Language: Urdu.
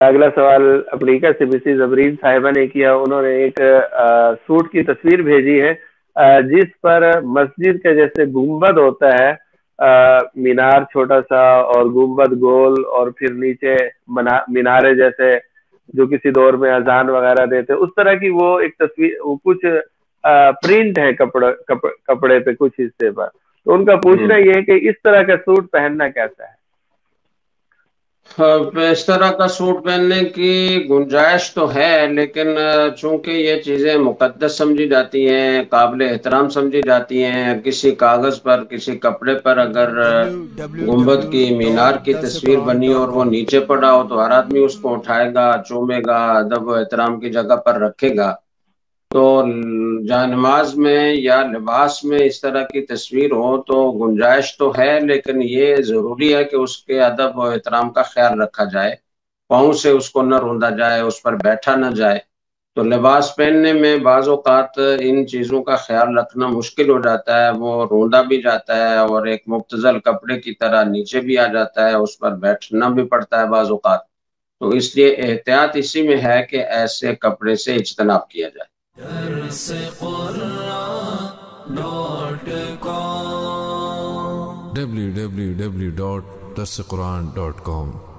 اگلا سوال امریکہ سے مسز زبرین صاحبہ نے کیا. انہوں نے ایک سوٹ کی تصویر بھیجی ہے جس پر مسجد کے جیسے گنبد ہوتا ہے، مینار چھوٹا سا اور گنبد گول، اور پھر نیچے مینارے جیسے جو کسی دور میں اذان وغیرہ دیتے، اس طرح کی وہ ایک تصویر، وہ کچھ پرنٹ ہے کپڑے پہ کچھ حصے پر. تو ان کا پوچھنا یہ ہے کہ اس طرح کا سوٹ پہننا کیسا ہے؟ اس طرح کا سوٹ پہننے کی گنجائش تو ہے، لیکن چونکہ یہ چیزیں مقدس سمجھی جاتی ہیں، قابل احترام سمجھی جاتی ہیں، کسی کاغذ پر، کسی کپڑے پر اگر گنبد کی، مینار کی تصویر بنی اور وہ نیچے پڑا ہو تو ہر آدمی اس کو اٹھائے گا، چومے گا، ادب و احترام کی جگہ پر رکھے گا. تو جانماز میں یا لباس میں اس طرح کی تصویر ہو تو گنجائش تو ہے، لیکن یہ ضروری ہے کہ اس کے ادب و احترام کا خیال رکھا جائے، پاؤں سے اس کو نہ روندا جائے، اس پر بیٹھا نہ جائے. تو لباس پہننے میں بعض اوقات ان چیزوں کا خیال رکھنا مشکل ہو جاتا ہے، وہ روندا بھی جاتا ہے اور ایک مبتذل کپڑے کی طرح نیچے بھی آ جاتا ہے، اس پر بیٹھنا بھی پڑتا ہے بعض اوقات. تو اس لیے احتیاط اسی میں ہے کہ ایسے کپڑے سے اجتناب کیا جائے. www.darsequran.com